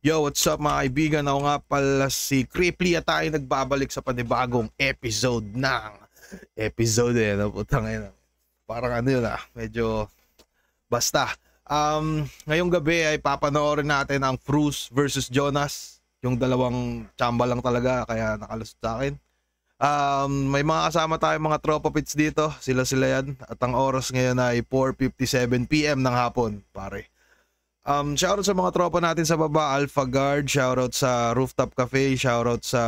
Yo, what's up mga kaibigan? Ako nga pala si Cripply at tayo nagbabalik sa panibagong episode putang ina. Parang ano yun medyo basta. Ngayong gabi ay papanoorin natin ang Fruz versus Jonas. Yung dalawang tsamba lang talaga kaya nakalusot sa akin. May mga kasama tayong mga tropa pits dito. Sila yan. At ang oras ngayon ay 4:57 PM ng hapon, pare. Shoutout sa mga tropa natin sa baba, Alpha Guard, shoutout sa Rooftop Cafe, shoutout sa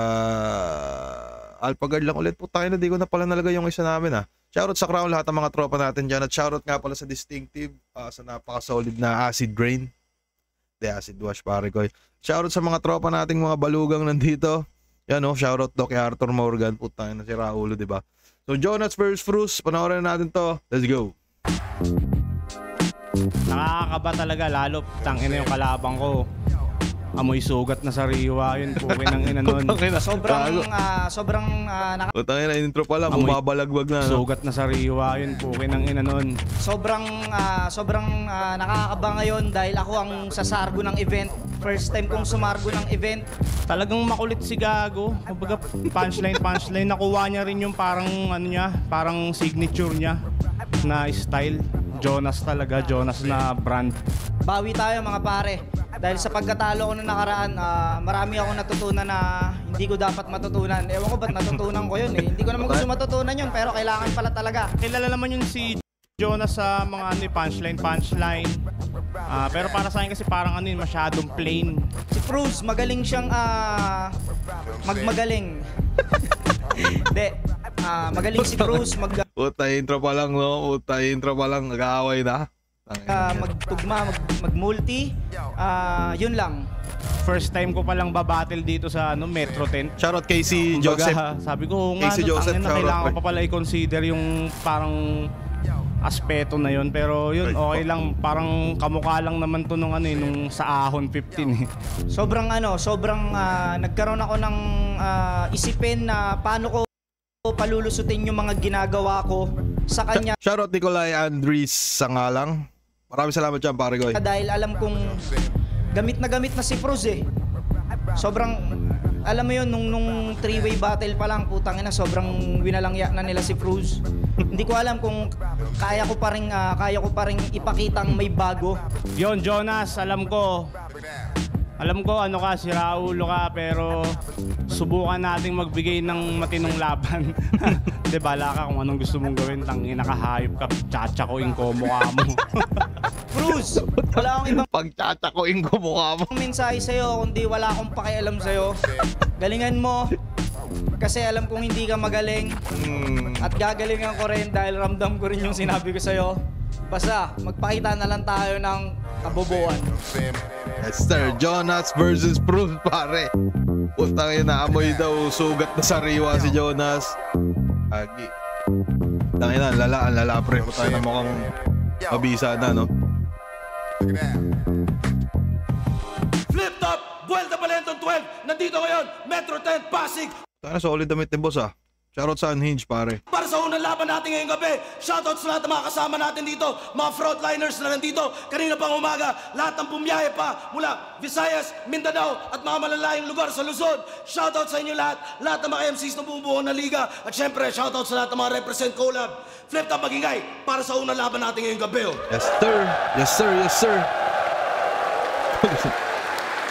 Alpha Guard lang ulit. Putang ina, di ko na pala nalagay yung isa namin Shoutout sa Crown, lahat ng mga tropa natin dyan. At shoutout nga pala sa Distinctive, sa napaka-solid na Acid Drain. Acid Wash, pare ko. Shoutout sa mga tropa nating mga balugang nandito. Yan shoutout do kay Arthur Morgan. Putang ina, si Raulo, diba? So Jonas versus Fruz, panoorin natin to. Let's go. Nakakaba talaga, lalo tangina yung kalabang ko. Amoy sugat na sariwa yun, pukin ng ina nun. Sobrang Putang ina, intro pa lang, bumabalagwag na. Sugat na sariwa yun, pukin ng ina nun. Sobrang nakakaba ngayon dahil ako ang sasargo ng event. First time kong sumargo ng event. Talagang makulit si Gago. Kumbaga punchline, nakuha niya rin yung parang parang signature niya na style. Jonas talaga, Jonas na brand. Bawi tayo mga pare. Dahil sa pagkatalo ko na nakaraan, marami ako natutunan na hindi ko dapat matutunan. Ewan ko ba't natutunan ko yun Hindi ko naman gusto matutunan yun, pero kailangan pala talaga. Kilala naman yun si Jonas sa mga punchline. Pero para sa akin kasi parang masyadong plain. Si Fruz, magaling siyang magmagaling. Hindi. Magaling si Fruz Puta, intro pa lang, nag-aaway na. magtugma, mag-multi. Yun lang. First time ko palang babattle dito sa Metro Tent. Shoutout kay si Joseph. Sabi ko nga, si Joseph, kailangan ko pa pala i-consider yung parang aspeto na yun. Pero yun, okay lang. Parang kamukha lang naman to nung sa Ahon 15 Sobrang nagkaroon ako ng isipin na paano ko palulusutin yung mga ginagawa ko sa kanya. Shoutout Nicolay Andres Sangalang. Maraming salamat dyan, pare ko. Dahil alam kong gamit na si Fruz Sobrang, alam mo yun, nung three-way battle pa lang, putang ina, sobrang winalangya na nila si Fruz. Hindi ko alam kung kaya ko pa rin ipakitang may bago. Yon, Jonas, alam ko si Raulo ka, pero subukan nating magbigay ng matinong laban. De bala ka kung anong gusto mong gawin, tangina ka, hayop ka, tsatsakoin ko mukha mo. Fruz, wala akong ibang pagtsatsakoin ko mukha mo. mensahe sa'yo, kundi wala akong pakialam sa'yo. Galingan mo, kasi alam kong hindi ka magaling. At gagalingan ko rin dahil ramdam ko rin yung sinabi ko sa'yo. Basta, magpakita na lang tayo ng kabobohan. Yes sir, Jonas versus Fruz, pare. Putang ina, amoy daw sugat na sariwa si Jonas. Agi. Tangina, lala pre. Putang ina, mukhang mabisa na, no? Flip Top, Vuelta Palenton 12, nandito ngayon, Metro 10, Pasig. Tangina, solid damit ni boss Shoutout sa Unhinged, pare. Para sa unang laban natin ngayong gabi, shoutout sa lahat ng mga kasama natin dito, mga frontliners na nandito, kanina pang umaga, lahat ng bumiyahe pa mula Visayas, Mindanao at mga malalayong lugar sa Luzon. Shoutout sa inyo lahat ng mga MCs na bumubuo ng liga at syempre shoutout sa lahat ng mga represent collab. Flip Top magingay para sa unang laban natin ngayong gabi. Yes sir, yes sir, yes sir.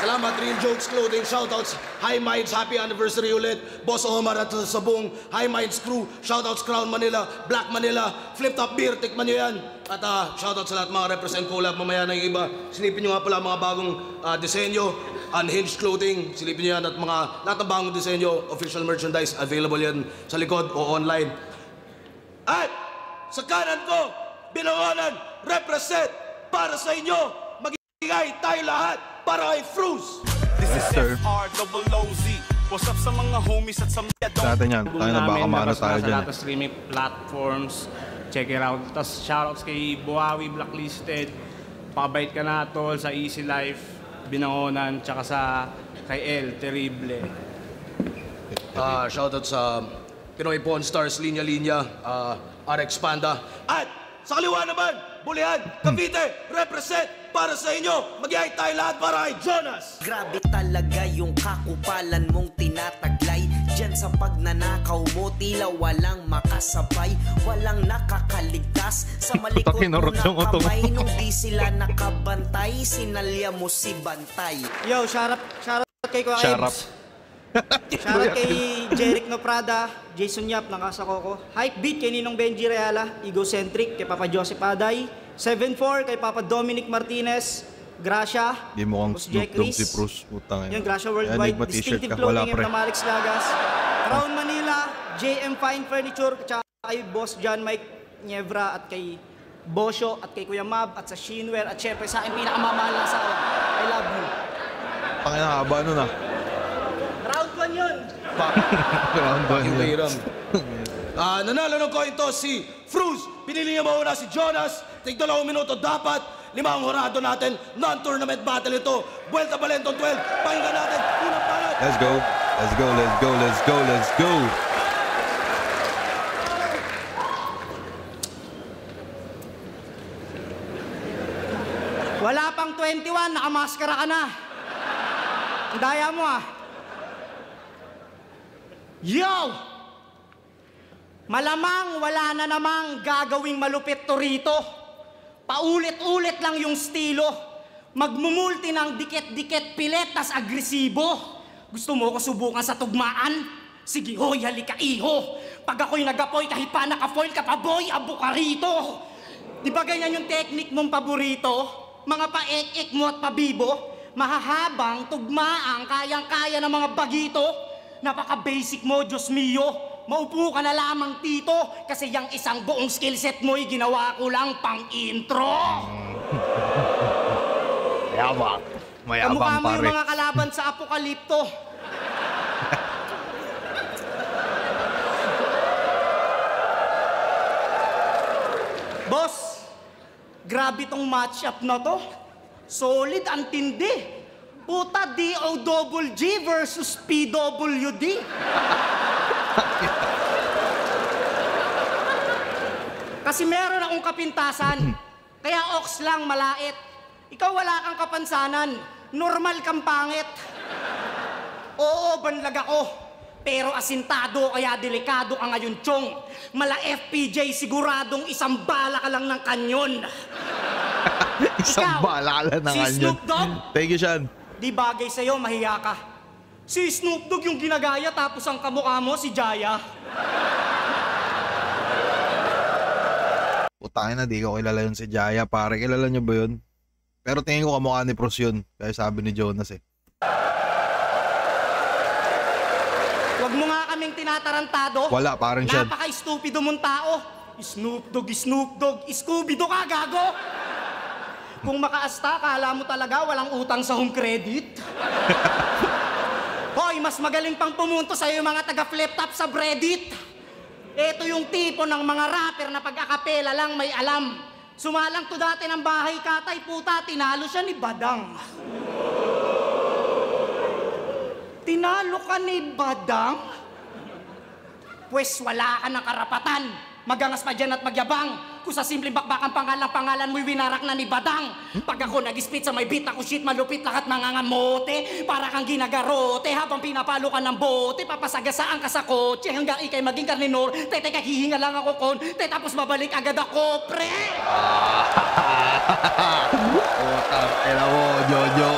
Salamat, Real Jokes Clothing, shoutouts, High Minds, happy anniversary ulit. Boss Omar at sa buong High Minds crew, shoutouts Crown Manila, Black Manila, Flip Top Beer, tikman nyo yan. At shoutouts sa lahat mga represent collab, mamaya na yung iba. Silipin nyo nga pala mga bagong disenyo, Unhinged Clothing, silipin nyo yan at lahat ng bagong disenyo, official merchandise, available yan sa likod o online. At sa kanan ko, Binangonan, represent para sa inyo, magigay tayo lahat. Para kay Fruz. This is FROOZ. What's up sa mga homies at sa mga natin yan. Tayo na baka maano tayo dyan. Sa lahat ng streaming platforms. Check it out. Tapos shoutouts kay Buhawi Blacklisted. Pakabait ka na tol sa Easy Life, Binangonan, tsaka kay El Terrible. Shoutout sa Pinoy Pawn Stars, Linya Linya, RX Panda. At sa kaliwa naman, Bulihan, Cavite, represent para sa inyo. Mag-i-hype tayo lahat para kay Jonas. Grabe talaga yung kakupalan mong tinataglay. Diyan sa pagnanakaw mo, tila walang makasabay. Walang nakakaligtas sa malikot mo na kamay. Nung di sila nakabantay, sinalya mo si Bantay. Yo, shout out kay Kuya Ebs. Shout out kay Jeric Noprada, Jason Yap ng Casa Coco. Hype Beat kay Ninong Benji Reala, Egocentric kay Papa Joseph Aday, 7-4 kay Papa Dominic Martinez, Gracia, Di mo kang Boss Snoop Jack Dogg Reese. si Bruce. Putang ina. Yan, Gracia Ayan, Worldwide, nagma-t-shirt Distinctive ka. Wala, Clothing pre. ng Marix Lagas, Crown Manila, JM Fine Furniture, at kay Boss John Mike Nievra, at kay Bosyo, at kay Kuya Mab, at sa Shinware, at syempre sa akin pinakamamahal na asawa. I love you. Pangina, haba nun ah. Round 1 yun. Round 1 yun. Nanalo ng coin toss si Fruz. Pinili niya mauna si Jonas. Tig 2 minuto dapat. 5 ang horado natin. Non-tournament battle ito. Vuelta Balentong 12. Pakinggan natin. Unang panat. Let's go. Let's go, let's go, let's go, let's go. Wala pang 21, nakamaskara ka na. Ang daya mo ah. Yo! Malamang wala na namang gagawing malupit to rito. Paulit-ulit lang yung estilo. Magmumulti ng dikit-dikit pilet tas agresibo. Gusto mo ko subukan sa tugmaan? Sige hoy, halika iho. Pag ako'y nagapoy kahit pa nakafoil ka pa boy, abo ka rito. Di ba ganyan yung technique mong paborito? Mga paek-ek mo at pabibo? Mahahabang, tugmaang, kayang-kaya ng mga bagito? Napaka-basic mo, Diyos mio. Maupo ka na lamang tito kasi yung isang buong skillset mo'y ginawa ko lang pang-intro. Mayabang. Mayabang Kamukha mo pare. yung mga kalaban sa apokalipto. Boss, grabe tong matchup na to. Solid, ang tindi. Puta, D-O-double-G versus P-W-D. Kasi meron akong kapintasan. Kaya ox lang malait. Ikaw wala kang kapansanan. Normal kang pangit. Oo, banlag ako. Pero asintado kaya delikado ka ngayon, Chong. Mala FPJ, siguradong isang bala ka lang ng kanyon. Isang bala lang ng si kanyon. Snoop Dogg, Thank you, Sean. di bagay sa'yo, mahiya ka. Si Snoop Dogg yung ginagaya tapos ang kamukha mo si Jaya. Putangin na, di ko kilala yun si Jaya. Pare, kilala niyo ba yun? Pero tingin ko kamukha ni Pros yun. Kaya sabi ni Jonas eh. Huwag mo nga kaming tinatarantado. Wala, parang siya. Napaka-stupido mong tao. Snoop Dogg, Scooby-Doo ka, gago! Kung makaasta, kala mo talaga walang utang sa home credit? Hoy, mas magaling pang pumunto sa'yo yung mga taga-flip-top sa Reddit. Ito yung tipo ng mga rapper na pag-akapela lang may alam. Sumalang to dati ng bahay katay, puta, tinalo siya ni Badang. Tinalo ka ni Badang? Pwes wala ka ng karapatan. Magangas pa dyan at magyabang. Kung sa simpleng bakbakang pangalan mo'y winarak na ni Badang. Pag ako nag-spit sa may beat, ako shit malupit lahat mangangamote. Para kang ginagarote habang pinapalo ka ng bote. Papasagasaan ka sa kotse hanggang ikay maging karninor. Teka, hihinga lang ako konti tapos babalik agad ako, pre! Putang ina mo, Jojo.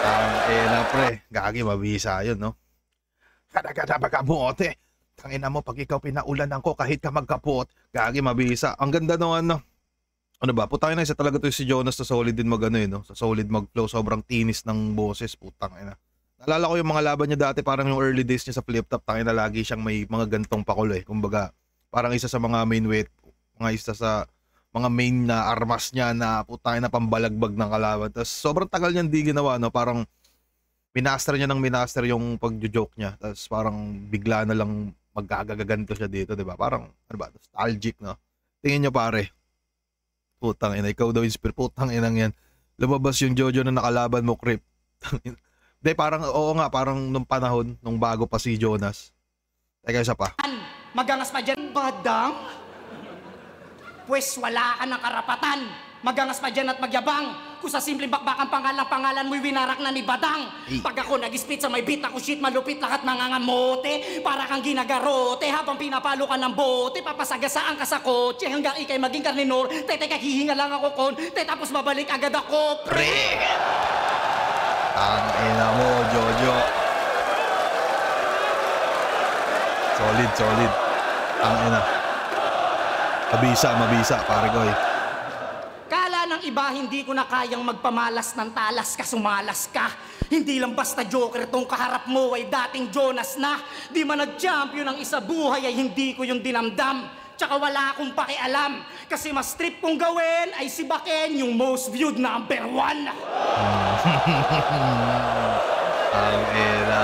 Ang ina, pre. Gagi, mabisa yun, no? Kada magamote. Tangina mo, pag ikaw pinaulanan ko kahit ka magkapot, gagi, mabisa. Ang ganda nung ano ba, putangin na isa talaga to si Jonas na solid din mag ano no? Sa solid mag-flow, sobrang tinis ng boses, putang ina. Naalala ko yung mga laban niya dati, parang yung early days niya sa flip top, tangina lagi siyang may mga gantong pakulo eh. Kumbaga, parang isa sa mga main weight, isa sa mga main na armas niya na putangin na pambalagbag ng kalaban. Tapos sobrang tagal niyan di ginawa, no? Parang minaster niya ng minaster yung pagjo-joke niya. Tapos parang bigla na lang magkagagaganto siya dito, di ba? Parang, ano ba, nostalgic, no? Tingin niyo, pare. Putang ina, ikaw daw inspire. Putang inang yan. Lumabas yung Jojo na nakalaban mo, Crip. Hindi, parang, oo nga, parang nung panahon, nung bago pa si Jonas. Teka, isa pa. Magangas pa dyan, Badang? Pwes wala ka ng karapatan. Magangas pa dyan at magyabang. Kung sa simpleng bakbakang pangalan mo'y winarak na ni Badang. Pag ako nag-spit sa may beat, ako shit, malupit lahat mangangamote. Para kang ginagarote, habang pinapalo ka ng bote. Papasagasaan ka sa kotse, hanggang ikay maging karninor. Teka, hihinga lang ako kon. Tapos babalik agad ako, pre. Ang ina mo, Jojo. Solid. Ang ina. Mabisa, pare ko eh. Kala ng iba, hindi ko na kayang magpamalas ng talas ka, sumalas ka. Hindi lang basta joker tong kaharap mo ay dating Jonas na. Di man nag-champion ang isa buhay ay hindi ko yung dinamdam. Tsaka wala akong pakialam. Kasi mas trip kong gawin ay si Baken, yung most viewed #1. Ang ina.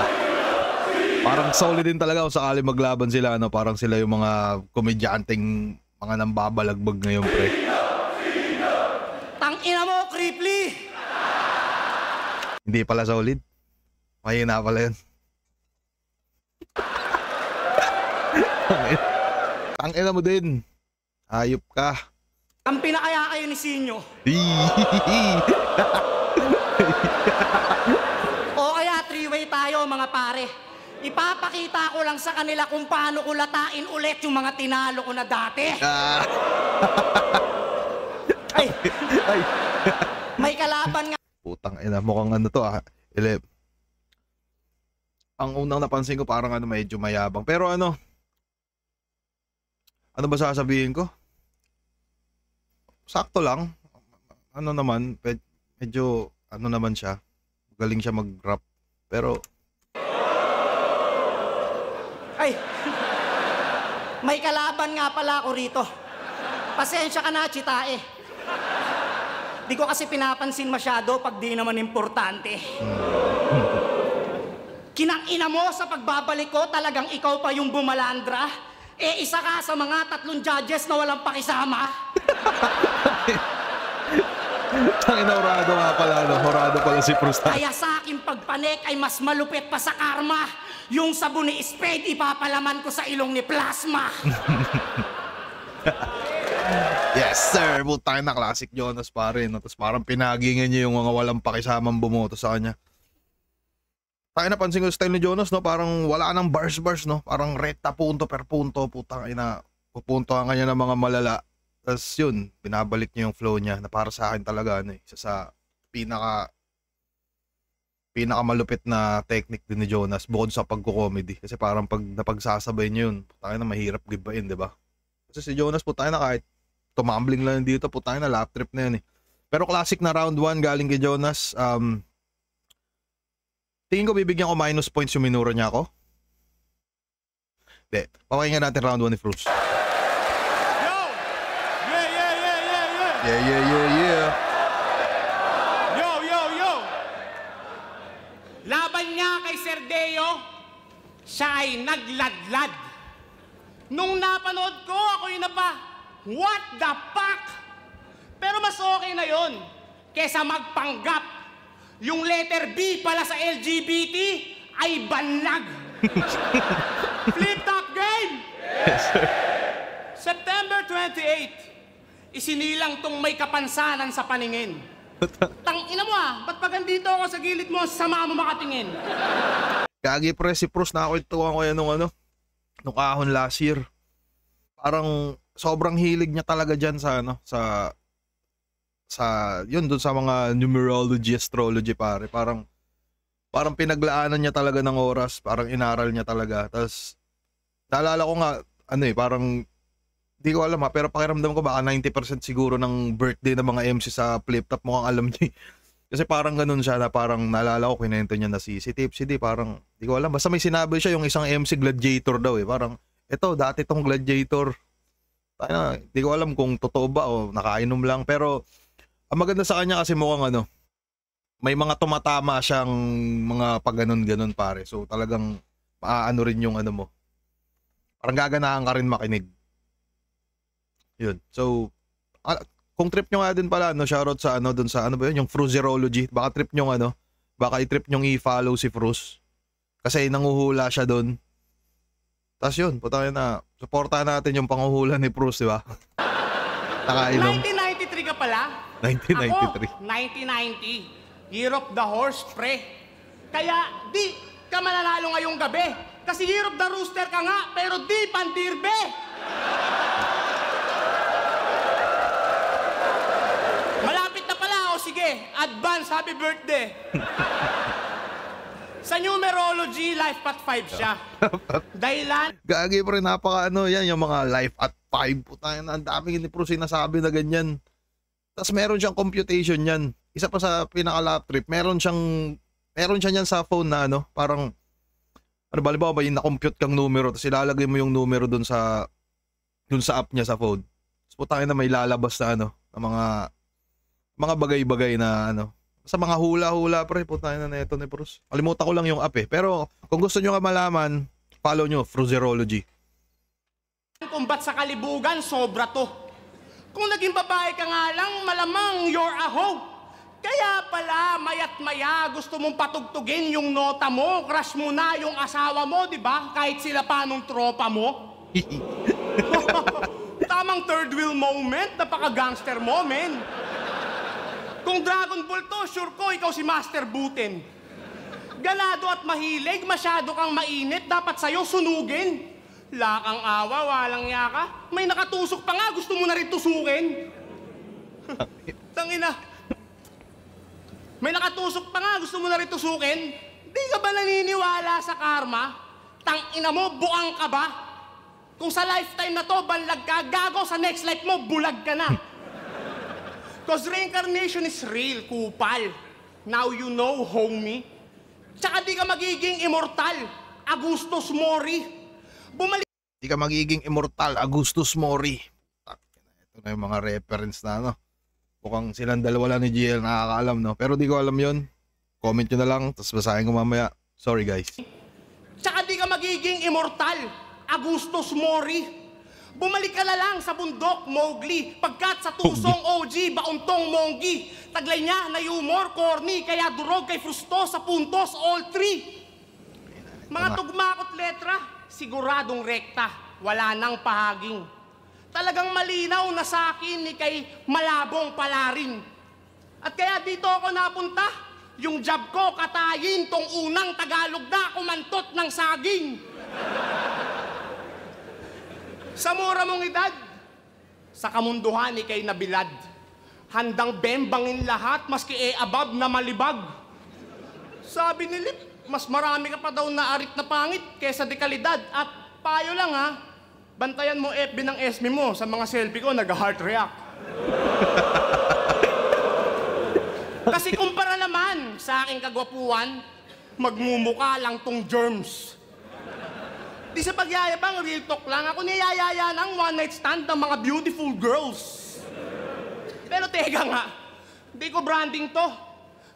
Parang solid din talaga kung sakali maglaban sila, ano, parang sila yung mga komedyanteng mga nambabalagbag ngayon, pre. Tangina mo, Cripply! Hindi pala solid. Mahina pala yun. Tangina mo din. Hayop ka. Ang pinakaya kayo ni Sinyo. O kaya three-way tayo, mga pare. Ipapakita ko lang sa kanila kung paano ko latain ulit yung mga tinalo ko na dati. Ay! May kalaban nga. Putang ina, mukhang ano to ang unang napansin ko parang ano, medyo mayabang. Pero ano ba sasabihin ko? Sakto lang. Ano naman, medyo ano naman siya. Galing siya mag-rap. Pero Ay! May kalaban nga pala ako rito. Pasensya ka na, Chitae. Di ko kasi pinapansin masyado pag di naman importante. Kinang-ina mo sa pagbabalik ko, talagang ikaw pa yung bumalandra. Isa ka sa mga 3 judges na walang pakisama. tangina, horado nga pala, no? Horado pala si Prusta. Kaya sa aking pagpanik ay mas malupit pa sa karma. Yung sabon ni Spade, ipapalaman ko sa ilong ni Plasma. Yes, sir. Butang na classic Jonas pa rin. Tapos parang pinagingan niya yung mga walang pakisamang bumoto sa kanya. Tayo napansin ko yung style ni Jonas, no? Parang wala nang bars, no? Parang rekta punto per punto. Putang ina. Pupuntohan kanya ng mga malala. Tapos yun, binabalik niya yung flow niya na para sa akin talaga, ano, isa sa pinakamalupit na technique din ni Jonas bukod sa pagko-comedy. Kasi parang pag napagsasabay niya yun, putang na mahirap gibain, di ba? Kasi si Jonas, putang na kahit tumambling lang dito, putang na lap trip na yun eh. Pero classic na round 1 galing kay Jonas. Tingin ko bibigyan ko minus points yung minura niya ako. Hindi. Pakinggan natin round 1 ni Fruits. Yeah. Yo! Laban niya kay Serdeo, siya ay nagladlad. Nung napanood ko, ako'y what the fuck? Pero mas okay na yon kesa magpanggap. Yung letter B pala sa LGBT ay banlag. Flip top game! Yes, sir. September 28, isinilang tong may kapansanan sa paningin. Tangina mo ba't pag andito ako sa gilid mo, sama mo makatingin? Kagi pre, si Pros na ako ituwa ko yan nung kahon last year. Parang sobrang hilig niya talaga dyan sa yun dun sa mga numerology, astrology pare. Parang pinaglaanan niya talaga ng oras, parang inaral niya talaga. Tapos naalala ko nga parang di ko alam pero pakiramdam ko baka 90% siguro ng birthday ng mga MC sa Flip Top mukhang alam niya. Kasi parang ganun siya na parang naalala ko kinento niya na si Tipsy D, parang di ko alam basta may sinabi siya yung isang MC Gladiator daw parang eto dati tong Gladiator. Di ko alam kung totoo ba o nakainom lang pero ang maganda sa kanya kasi mukhang may mga tumatama siyang mga pag-ganon pare. So talagang maaano rin yung mo. Parang gaganahan ka rin makinig. Yun. So kung trip nyo nga din pala, shoutout sa dun sa ba yun, yung Fruzerology. Baka trip nyo baka i-trip nyo i-follow si Fruz. Kasi nanguhula siya dun. Tapos yun, putangin na, supportahan natin yung panguhula ni Fruz, di ba? Nakainom. 1993 ka pala? 1993. Ako, 1990. Year of the Horse, pre. Kaya di ka mananalo ngayong gabi. Kasi Year of the Rooster ka nga, pero di pandirbe. Malapit na pala, o sige, advance happy birthday. Sa numerology, life path 5 siya. Dahilan? Gagi pa rin, napaka yan, yung mga life at 5. Putang ina, ang daming hindi pro sinasabi na ganyan. Tapos meron siyang computation yan. Isa pa sa pinaka-lap trip, meron siya yan sa phone na parang, halimbawa ba yung na-compute kang numero, tapos ilalagay mo yung numero dun sa app niya sa phone. Tapos putang ina, may lalabas na na mga bagay-bagay na sa mga hula-hula pre, putang ina na ito ni Bruce. Kalimutan ko lang yung app eh. Pero kung gusto nyo malaman, follow nyo, Fruserology. Kung ba't sa kalibugan, sobra to. Kung naging babae ka nga lang, malamang you're a hoe. Kaya pala, mayat maya, gusto mong patugtugin yung nota mo, crush mo na yung asawa mo, di ba? Kahit sila pa nung tropa mo. Tamang third wheel moment, napaka-gangster mo, men. Kung Dragon Ball to, sure ko, ikaw si Master Buten. Ganado at mahilig, masyado kang mainit, dapat sa'yo sunugin. Lakang awa, walang yaka. May nakatusok pa nga, gusto mo na rin tusukin. Tangina. May nakatusok pa nga, gusto mo na rin tusukin. Di ka ba naniniwala sa karma? Tangina mo, buang ka ba? Kung sa lifetime na to, banlag ka, gago, sa next life mo, bulag ka na. Because reincarnation is real, kupal. Now you know, homie. Tsaka di ka magiging immortal. Augustus Mori. Di ka magiging immortal, Augustus Mori. Ito na yung mga reference na mukhang silang dalawa lang ni GL nakakaalam, no? Pero di ko alam yon. Comment nyo na lang, tapos basahin ko mamaya. Sorry guys. Tsaka di ka magiging immortal. Augustus Mori. Bumalik ka na lang sa bundok, Mowgli. Pagkat sa tusong OG, bauntong Monggi. Taglay niya na humor, corny, kaya durog kay Frusto sa puntos, all three. Mga tugmakot letra, siguradong rekta, wala nang pahaging. Talagang malinaw na sa akin ni kay malabong palarin. At kaya dito ako napunta, yung job ko katayin tong unang Tagalog na kumantot ng saging. Sa mura mong edad, sa kamunduhan ni kay nabilad, handang bembangin lahat maski abab na malibag. Sabi ni Lip, mas marami ka pa daw na arit na pangit kesa dekalidad. At payo lang ha, bantayan mo FB ng SB mo sa mga selfie ko, nag-heart react. Kasi kumpara naman sa aking kagwapuan, magmumuka lang tong germs. Di sa pagyayabang, real talk lang. Ako niyayaya ng one night stand ng mga beautiful girls. Pero teka nga, di ko branding to.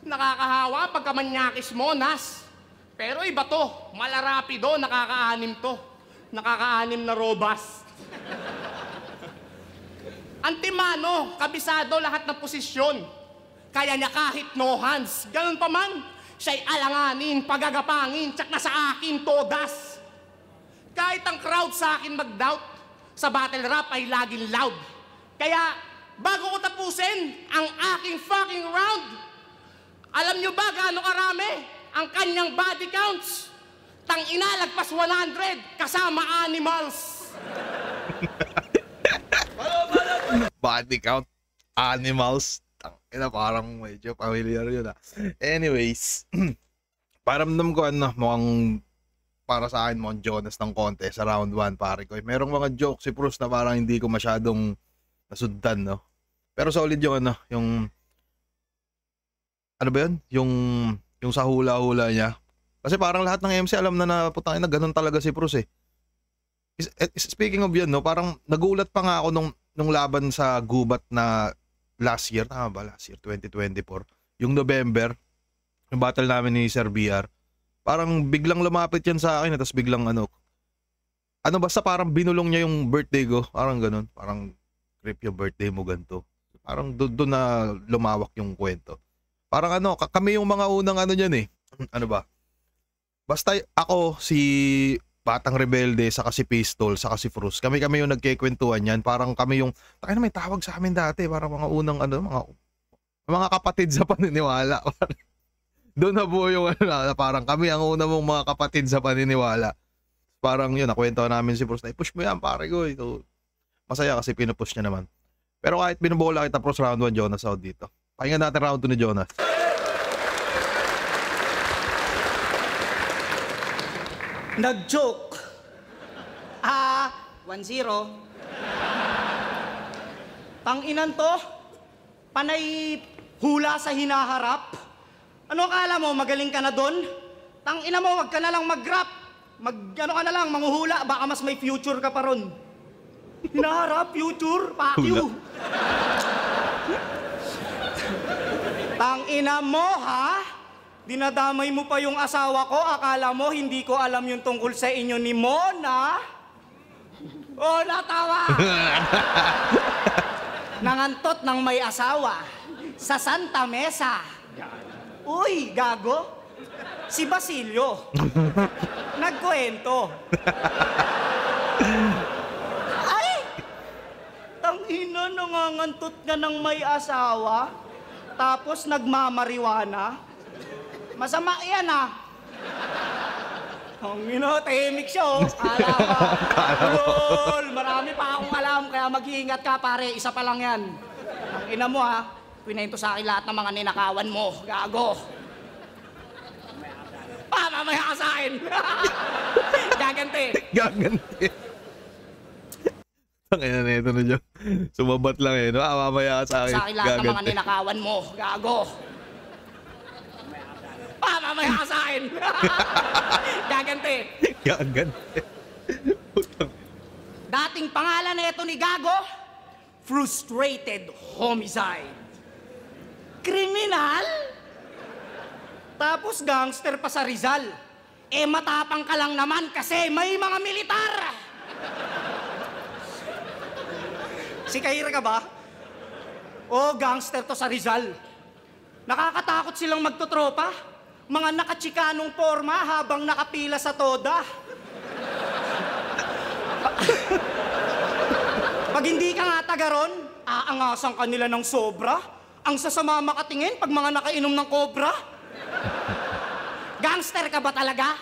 Nakakahawa pagka manyakis mo, Nas. Pero iba to, malarapido, nakakaanim to. Nakakaanim na robas. Antimano, kabisado lahat ng posisyon. Kaya niya kahit no hands. Ganun pa man, siya'y alanganin, pagagapangin, tsak na sa akin todas. Kahit ang crowd sa akin mag-doubt, sa battle rap ay laging loud. Kaya, bago ko tapusin ang aking fucking round, alam nyo ba gaano karami ang kanyang body counts? Tang-ina, lagpas 100, kasama animals. Body count, animals. Tang-ina, parang medyo familiar yun Anyways, paramdam ko mukhang para sa akin mo Jonas ng konti sa round 1 pare ko. Merong mga jokes si Bruce na parang hindi ko masyadong nasundan, no. Pero solid yung yung ba yun? Yung sa hula-hula niya. Kasi parang lahat ng MC alam na putangin na ganun talaga si Bruce eh. Speaking of yun, no, parang nagulat pa nga ako nung laban sa gubat na last year, tama ba? Last year, 2024. Yung November, yung battle namin ni Sir BR. Parang biglang lumapit yan sa akin, tapos biglang basta parang binulong niya yung birthday ko, parang ganun, parang trip yung birthday mo ganito. Parang doon na lumawak yung kwento. Parang kami yung mga unang niyan eh. Basta ako, si Batang Rebelde, saka si Pistol, saka si Frus, kami yung nagkikwentuhan yan. Parang kami yung, may tawag sa amin dati, parang mga unang mga Mga kapatid sa paniniwala. Doon na buo yung parang kami ang una mong mga kapatid sa paniniwala. Parang yun, nakwento namin si Bruce na, push mo yan pare ko. Ito. Masaya kasi pinupush niya naman. Pero kahit binubola kita pros round 1, Jonas out dito. Pakinggan natin round 2 ni Jonas. Nag-joke. 1-0. Tanginan to, panay hula sa hinaharap. Ano akala mo, magaling ka na doon? Tangina mo, wag ka na lang mag-rap. Ano ka na lang, manghuhula, baka mas may future ka pa ron. Hinaharap, future, fuck you. Tangina mo, ha? Dinadamay mo pa yung asawa ko, akala mo hindi ko alam yung tungkol sa inyo ni Mona? Oh, natawa! Nangantot ng may asawa sa Santa Mesa. Uy, gago. Si Basilio. Nagkwento. Ay! Tangina, nangangantot ka ng may asawa, tapos nagmamariwana. Masama yan, ah. Tangina, tahimik siya, oh. Kala ka. Lol, marami pa akong alam, kaya mag-iingat ka, pare. Isa pa lang yan. Tangina mo, ha. Kwinento sa akin lahat ng mga ninakawan mo. Gago. Mamaya ka sa akin. Gaganti. Gaganti. Tangina na ito na dyan. Sumabat lang eh. No? Mamaya ka sa akin. Sa akin lahat ng mga ninakawan mo. Gago. Mamaya ka sa akin. Gaganti. Gaganti. Dating pangalan na ito ni Gago, frustrated homicide. Kriminal? Tapos gangster pa sa Rizal. Eh matapang ka lang naman kasi may mga militar. Si Kaira ka ba? Oh, gangster to sa Rizal. Nakakatakot silang magtotropa. Mga nakatsikanong forma habang nakapila sa toda. Pag hindi ka nga taga ron, aangasan ka nila ng sobra. Ang sasama makatingin pag mga nakainom ng kobra. Gangster ka ba talaga?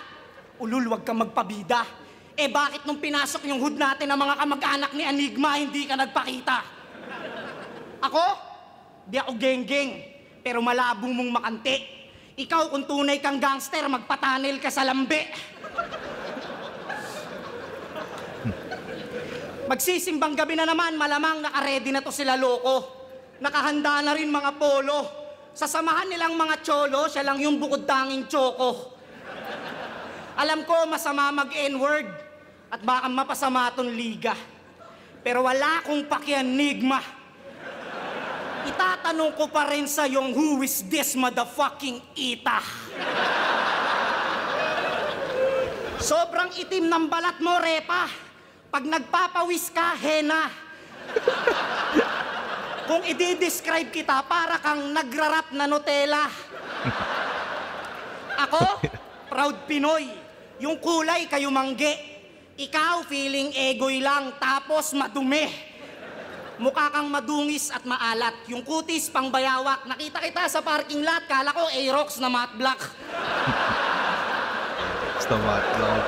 Ulul, wag ka magpabida. Eh bakit nung pinasok yung hood natin ng mga kamag-anak ni Enigma, hindi ka nagpakita? Ako? Di ako geng-geng, pero malabo mong makante. Ikaw kung tunay kang gangster, magpatanil ka sa lambe. Magsisimbang gabi na naman, malamang naka-ready na to sila loko. Nakahanda na rin mga polo. Sasamahan nilang mga cholo, siya lang yung bukod tanging tsoko. Alam ko masama mag-N-word at baka mapasama tong liga. Pero wala akong pakianigma. Itatanong ko pa rin sa yung who is this motherfucking Ita? Sobrang itim ng balat mo, Repa. Pag nagpapawis ka, hena. Kung i-describe kita, para kang nagrarap na Nutella. Ako, proud Pinoy. Yung kulay kayo mangge. Ikaw, feeling egoy lang, tapos madumi. Mukha kang madungis at maalat. Yung kutis, pang bayawak. Nakita kita sa parking lot, kala ko Aerox na matte black. Basta matte black.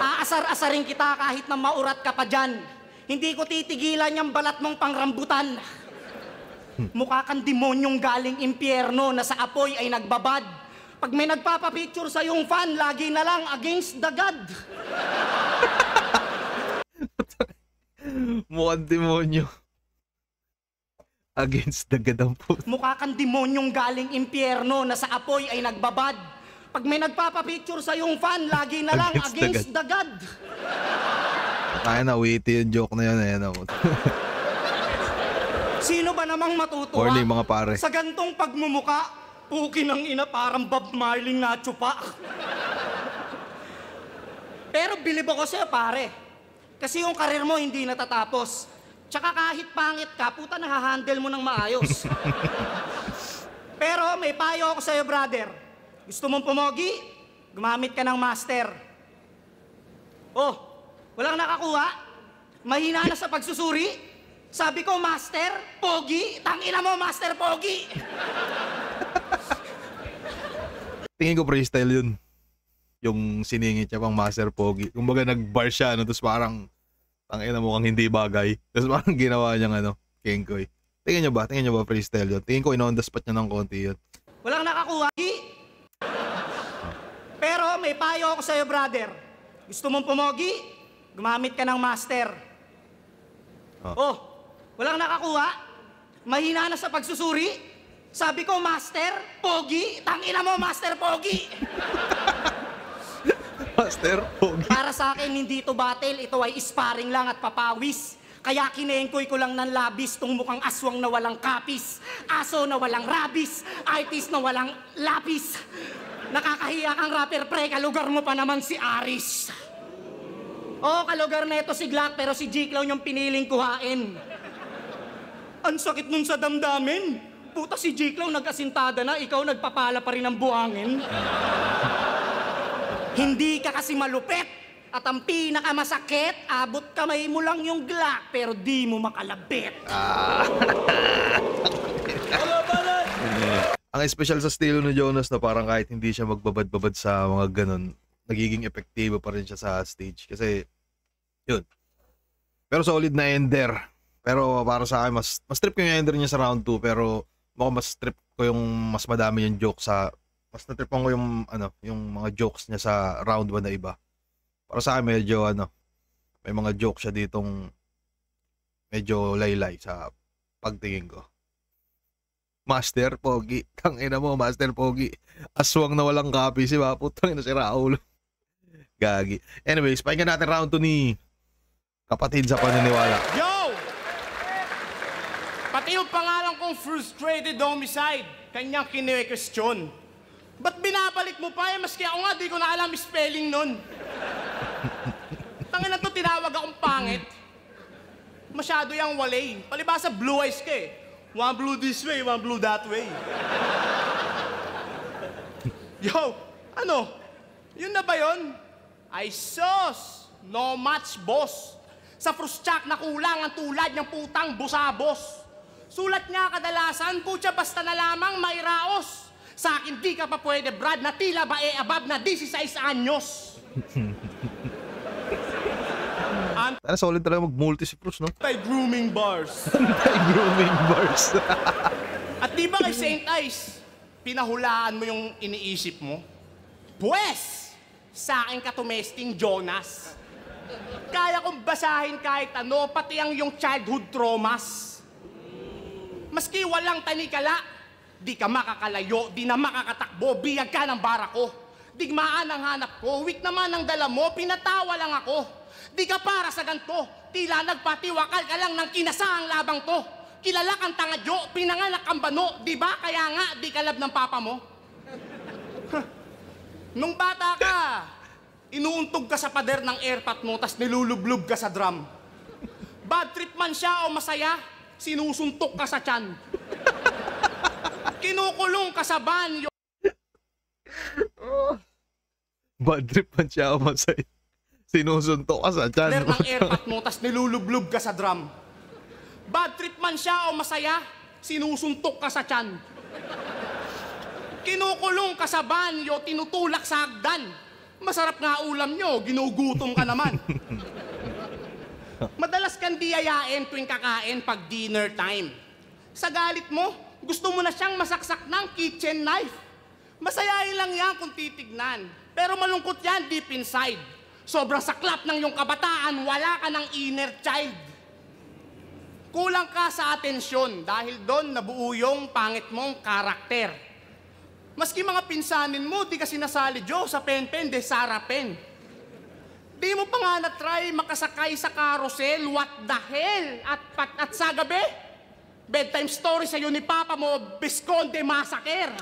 Aasar-asarin kita kahit na maurat ka pa dyan. Hindi ko titigilan yung balat mong pangrambutan. Mukha kang demonyong galing impyerno na sa apoy ay nagbabad. Pag may nagpapapicture sa yung fan, lagi na lang against the God. Mukhang demonyo. Against the God ang puto. Mukha kang demonyong galing impyerno na sa apoy ay nagbabad. Pag may nagpapapicture sa yung fan, lagi na lang against the God. Kaya na, witty yung joke na yun. Ayan ako. Sino ba namang matutuwa? Morning mga pare. Sa gantong pagmumuka, puki ng ina parang Bob Marley na tsupa. Pero bilib ako sa'yo, pare. Kasi yung karir mo hindi natatapos. Tsaka kahit pangit ka, puta nahahandle mo ng maayos. Pero may payo ako sa'yo, brother. Gusto mong pumogi? Gumamit ka ng master. Oh, walang nakakuha? Mahina na sa pagsusuri? Sabi ko, Master, Pogi. Tangina mo, Master Pogi. Tingin ko freestyle yun. Yung siningit niya pang Master Pogi. Kumbaga nag-bar siya, ano, tapos parang tangina mo kang hindi bagay. Tapos parang ginawa niyang ano, Kengkoy. Tingin niyo ba freestyle yun? Tingin ko in-on the spot niya ng konti yun. Walang nakakuha. Pero may payo ako sa'yo, brother. Gusto mong pumogi? Gumamit ka ng Master. Oh, walang nakakuha? Mahina na sa pagsusuri? Sabi ko, Master, Pogi. Tangina mo, Master Pogi. Master Pogi. Para sa akin, hindi ito battle. Ito ay sparring lang at papawis. Kaya kinengkoy ko lang ng labis tong mukhang aswang na walang kapis. Aso na walang rabis. Artist na walang lapis. Nakakahiya kang rapper, pre. Kalugar mo pa naman si Aris. Oo, kalugar na ito si Glock, pero si G-Clown yung piniling kuhain. Ang sakit nun sa damdamin. Puta, si G-Clown nag-asintada na, ikaw nagpapala pa rin ng buhangin. Hindi ka kasi malupit. At ang pinakamasakit, abot kamay mo lang yung Glock, pero di mo makalabit. Ang special sa estilo ni Jonas na parang kahit hindi siya magbabad-babad sa mga ganun, nagiging epektibo pa rin siya sa stage. Kasi, yun. Pero solid na ender. Pero para sa akin, mas trip ko yung ender niya sa round 2, pero mas trip ko yung mas madami yung joke sa, mas natripan ko yung, ano, yung mga jokes niya sa round 1 na iba. Para sa akin, medyo, ano, may mga joke siya ditong medyo laylay sa pagtingin ko. Master Pogi. Tangina mo, Master Pogi. Aswang na walang copy si Putang ina si Raul. Gagi. Anyways, pakinggan natin round 2 ni Kapatid sa Paniniwala. Yo! Pati yung pangalan kong Frustrated Homicide, kanyang kine-question. Ba't binabalik mo pa maski ako nga, di ko na alam spelling nun. Tangin na to, tinawag akong pangit. Masyado yung walay. Palibasa, blue eyes ka eh. One blue this way, one blue that way. Yo, ano? Yun na ba yun? Ay sos, no match boss. Sa frustyak na kulang ang tulad ng putang busabos. Sulat niya kadalasan, putya basta na lamang may raos. Sa akin di ka pa pwede, Brad, na tila ba above na 16 anyos. Tara, solid talaga mag-multi si Bruce, no? Anti-grooming bars. Anti-grooming bars. At di ba kay St. Ice, pinahulaan mo yung iniisip mo? Pwes, sa akin ka tumesting Jonas. Kaya kong basahin kahit ano, pati ang yung childhood traumas. Maski walang tanikala, di ka makakalayo, di na makakatakbo, biyag ka ng bara ko. Digmaan ang hanap ko, weak naman ang dala mo, pinatawa lang ako. Di ka para sa ganto, tila nagpatiwakal ka lang ng kinasahang labang to. Kilala kang tangadyo, pinanganak kang bano, di ba? Kaya nga, di kalab ng papa mo. Nung bata ka, inuuntog ka sa pader ng airpot mo, tas nilulublog ka sa drum. Bad trip man siya o masaya, sinusuntok ka sa tiyan. Kinukulong ka sa banyo. Bad trip man siya o masaya. Sinusuntok ka sa tiyan. Ng airpot mo, tas nilulublog ka sa drum. Bad trip man siya o masaya, sinusuntok ka sa tiyan. Kinukulong ka sa banyo, tinutulak sa hagdan. Masarap nga ulam nyo, ginugutom ka naman. Madalas kang diyayain tuwing kakain pag dinner time. Sa galit mo, gusto mo na siyang masaksak ng kitchen knife. Masayahin lang yan kung titignan. Pero malungkot yan deep inside. Sobrang saklap ng iyong kabataan, wala ka ng inner child. Kulang ka sa atensyon dahil doon nabuo yung pangit mong karakter. Maski mga pinsanin mo, di ka sinasali Joe sa pen-pen de Sara Pen. Di mo pa nga na-try makasakay sa carousel, what the hell? At sa gabi, bedtime story sa'yo ni Papa mo, Visconde Massacre.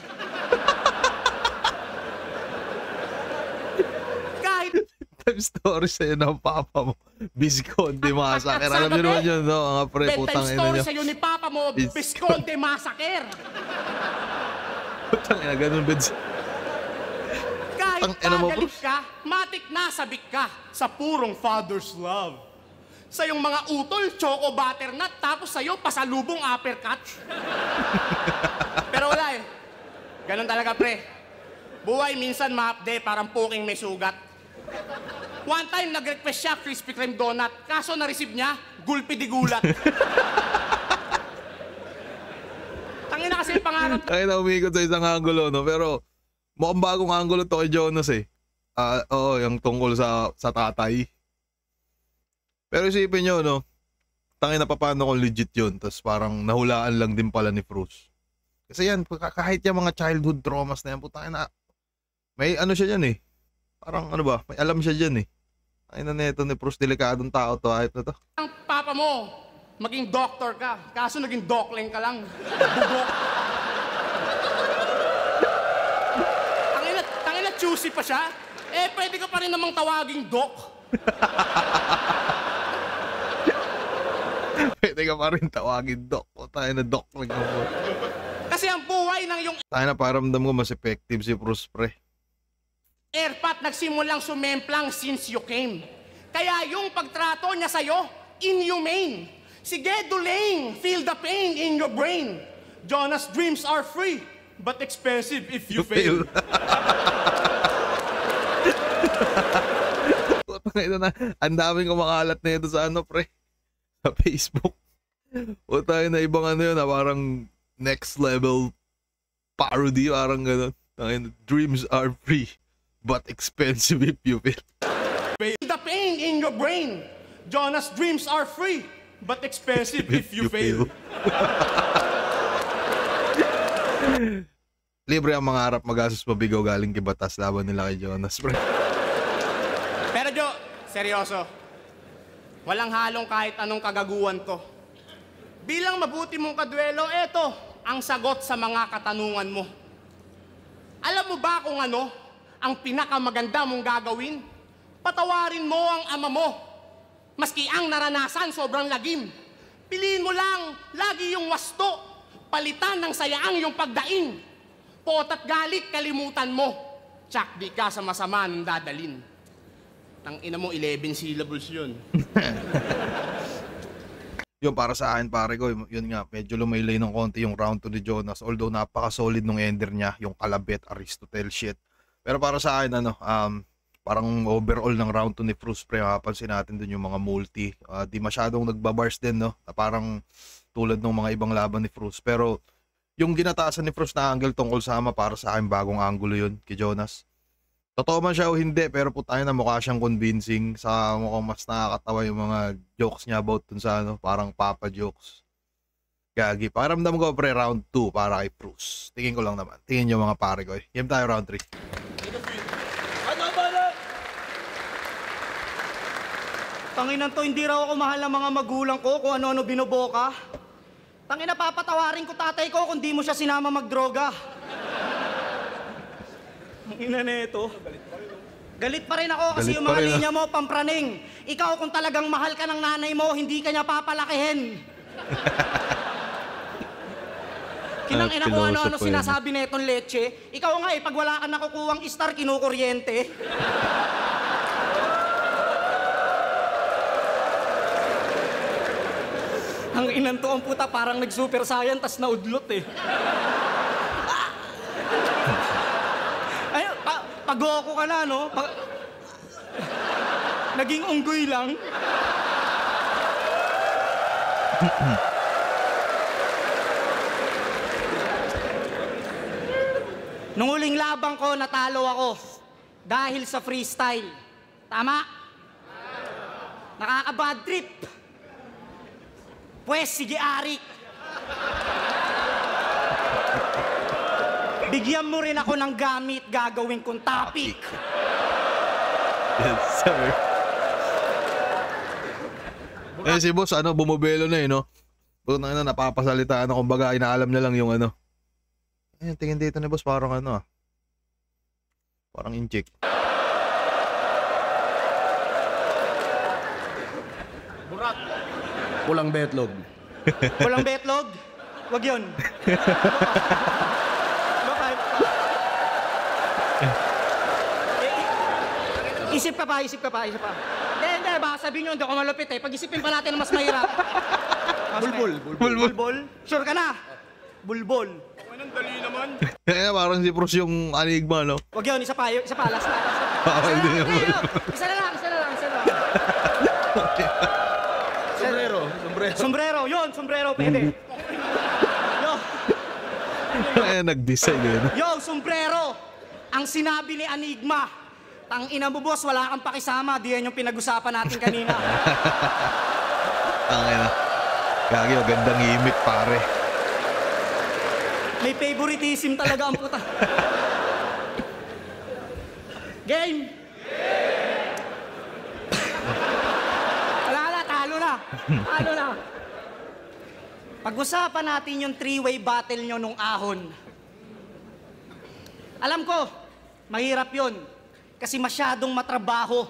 Kahit Bedtime story sa'yo ng Papa mo, Visconde Massacre. Alam niyo naman yun, no? Mga pre, putang ina bedtime story nyo. sa'yo ni Papa mo, Visconde Massacre. Putang ina, ganun, Beds. Kahit Ang ina mo, pagalit bro. ka, matik nasabik ka sa purong father's love. Sa yung mga utol, choco butternut, tapos sa'yo, pasalubong uppercut. Pero wala eh. Ganon talaga, pre. Buhay minsan ma-update, parang puking may sugat. One time, nag-request siya Krispy Kreme donut. Kaso na-receive niya, gulpi di gulat. Tangina kasi yung pangarap. Ay na umikot sa isang angulo, no? Pero mukhang bagong angulo to kay Jonas eh. Oo, yung tungkol sa tatay. Pero isipin nyo, no? Tangina pa paano kung legit yun. Tapos parang nahulaan lang din pala ni Bruce. Kasi yan, kahit yung mga childhood traumas na yan, putangin na, may ano siya dyan eh. Parang ano ba, may alam siya dyan eh. Ay na neto ni Bruce, delikadong tao to, ayot na to. Ang papa mo, maging doctor ka. Kaso naging dokling ka lang. Bubok. Tangina, choosy pa siya. Eh, pwede ka pa rin namang tawaging doc. Pwede ka pa rin tawagin doc. O tayo na doc lang ako. Kasi ang buhay ng yung Tayo na paramdam ko mas effective si Bruce pre. airpat nagsimulang sumemplang since you came. Kaya yung pagtrato niya sa'yo, inhumane. Sige, Dulane, feel the pain in your brain. Jonas' dreams are free, but expensive if you fail. Ang daming kumakalat na ito sa ano pre. Sa Facebook. O tayo na ibang ano yun, parang next level parody, parang gano'n. Dreams are free, but expensive if you feel. Feel the pain in your brain. Jonas' dreams are free, but expensive if you fail. Libre ang mga harap magastos mabigaw galing kay Batas laban nila kay Jonas, pre. Pero Jo, seryoso. Walang halong kahit anong kagaguhan to. Bilang mabuti mong kaduelo, eto ang sagot sa mga katanungan mo. Alam mo ba kung ano ang pinakamaganda mong gagawin? Patawarin mo ang ama mo. Maski ang naranasan sobrang lagim. Piliin mo lang lagi yung wasto. Palitan ng sayaang yung pagdaing. Pot at galit kalimutan mo. Tsak di ka sa masama ng dadalin. Tangina mo 11 syllables yun. Yun para sa akin pare ko, yun nga, medyo lumaylay ng konti yung round 2 ni Jonas. Although napaka-solid nung ender niya, yung Kalabet, Aristotle shit. Pero para sa akin, ano, parang overall ng round 2 ni Bruce pre, mapapansin natin dun yung mga multi. Di masyadong nagbabars din, no? Parang tulad ng mga ibang laban ni Bruce. Pero yung ginataasan ni Bruce na angle tungkol sa ama, para sa akin bagong angulo yun kay Jonas. Totoo man siya o hindi, pero putay na mukha siyang convincing. Sa mukhang mas nakakatawa yung mga jokes niya about dun sa ano, parang papa jokes. Gagi, pakiramdam ko pre round 2 para kay Bruce. Tingin ko lang naman. Tingin nyo mga pare ko. Game tayo round 3. Tanginan to, hindi raw ako mahal ng mga magulang ko kung ano-ano binoboka. Tangina, papatawarin ko tatay ko kung di mo siya sinama magdroga. Ang ina nito. Galit pa rin ako kasi Galit yung pa mga rin, linya mo, pampraning. Ikaw kung talagang mahal ka ng nanay mo, hindi ka niya papalakihin. Kinang-ina ko ano-ano sinasabi na itong leche. Ikaw nga pag wala ka nakukuwang star, kinukuryente. Ang inan to ang puta, parang nag-super saiyan, tas naudlot eh. Ay, pag-Goku ka na, no? Naging unggoy lang. Nung huling labang ko, natalo ako. Dahil sa freestyle. Tama? Nakaka-bad trip. Pwes, sige Arik. Bigyan mo rin ako ng gamit, gagawin kong topic. Yes, sir. Eh si boss, ano, bumubelo na eh, no? Kung na napapasalita, ano, kumbaga, inaalam na lang yung ano. Ayun, tingin dito ni boss, parang ano, parang incheck. Burak. Pulang betlog. Walang betlog? Wag yun. Isip ka pa. Hindi, baka sabihin nyo, hindi ako malupit eh. Pag-isipin pa natin na mas mahirap. Bulbol. Sure ka na? Bulbol. Anong dali naman? Kaya parang si Bruce yung Enigma, no? Wag yun, isa pa, last na. Hindi naman. Isa na lang. Sombrero, yun, sombrero, pwede. Yo, Kaya nag-design yun. sombrero. Ang sinabi ni Enigma, tang ina mo boss, wala kang pakisama. Di yan yung pinag-usapan natin kanina. Tangina. Gagi, magandang imik, pare. May favoritism talaga ang puta. Game! Wala, talo na. Pag-usapan natin yung three-way battle nyo nung ahon. Alam ko, mahirap yun. Kasi masyadong matrabaho.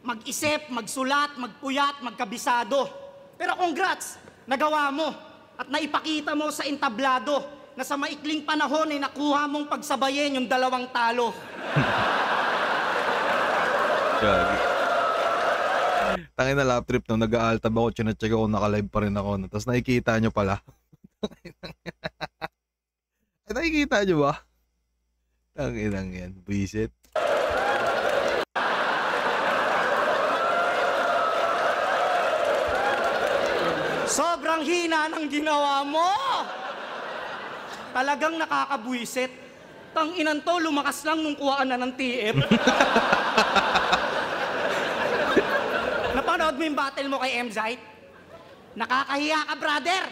Mag-isip, magsulat, magpuyat, magkabisado. Pero congrats, nagawa mo. At naipakita mo sa entablado na sa maikling panahon ay nakuha mong pagsabayin yung dalawang talo. Gagi. Tangin na lap trip no, nag-aaltab ako, chinecheck ako, naka-live pa rin ako. No? Tapos nakikita nyo pala. Ay, nakikita nyo ba? Tanginang yan, visit. Sobrang hina ng ginawa mo! Talagang nakakabwisit. Tang-inan to, lumakas lang nung kuhaan na ng TF. Napanood mo yung battle mo kay M-Zite? Nakakahiya ka, brother!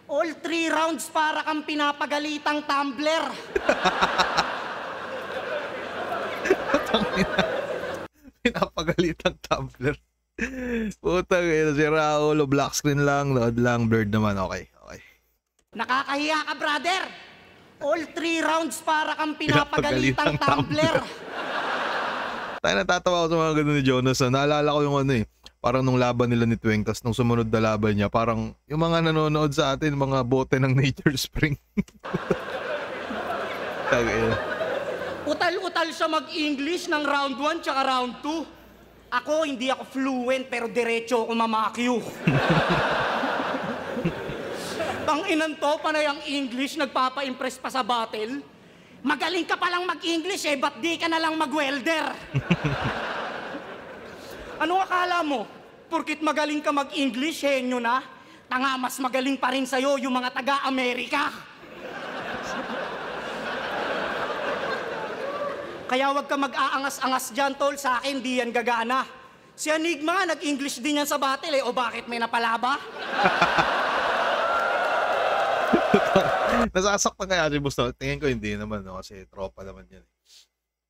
All 3 rounds para kang pinapagalitang tumbler. Pinapagalitang tumbler. Putang ina, si Raul, black screen lang, load lang, blurred naman, okay. Nakakahiya ka, brother! All 3 rounds para kang pinapagalitang tumbler. Tayo natatawa ko sa mga ganun ni Jonas. Naalala ko yung ano eh, parang nung laban nila ni Twenkas, nung sumunod na laban niya, parang yung mga nanonood sa atin, mga bote ng Nature Spring. Utal-utal siya mag-English ng round 1 tsaka round 2. Ako, hindi ako fluent pero diretso ako mamakyo. Tang-inan to, panay ang English, nagpapa-impress pa sa battle. Magaling ka palang mag-English eh, ba't di ka na lang mag-welder? Ano akala mo? Porkit magaling ka mag-English, henyo na? Tanga, mas magaling pa rin sa'yo yung mga taga-Amerika. Kaya wag ka mag-aangas-angas dyan, tol. Sa akin, di yan gagana. Si Enigma, nag-English din yan sa battle eh. O bakit may napalaba? Nasasaktan kaya si Busto. Tingin ko hindi naman, no? Kasi tropa naman yan.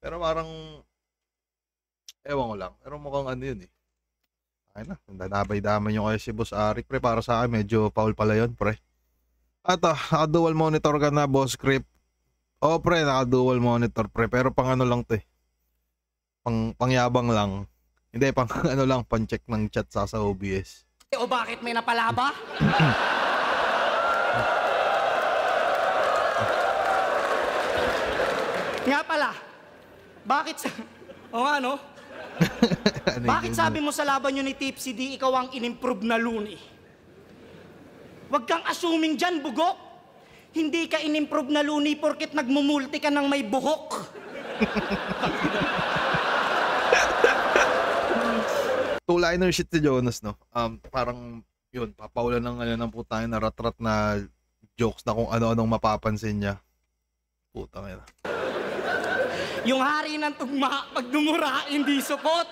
Pero parang, ewan ko lang. Pero mukhang ano yun eh. Ay na, nanabay-damay nyo kayo si Boss Arik. Pre, para sa akin, medyo foul pala yun, pre. At naka-dual monitor ka na, Boss Crip. Oh, pre, naka-dual monitor, pre. Pero pang ano lang to eh. Pangyabang lang. Hindi, pang ano lang, pang-check ng chat sa OBS. O bakit may napalaba? Nga pala, bakit o nga no? Bakit sabi mo sa laban nyo ni Tipsy di ikaw ang in-improve na Looney? Huwag kang assuming dyan, bugok. Hindi ka in-improve na Looney porket nagmumulti ka ng may buhok. Two-liner shit si Jonas, no? Parang, yun, papaulan ng ano ng putang na rat-rat na jokes na kung ano-anong mapapansin niya. Putang ina. Yung hari ng tugma, pag dumura, hindi supot.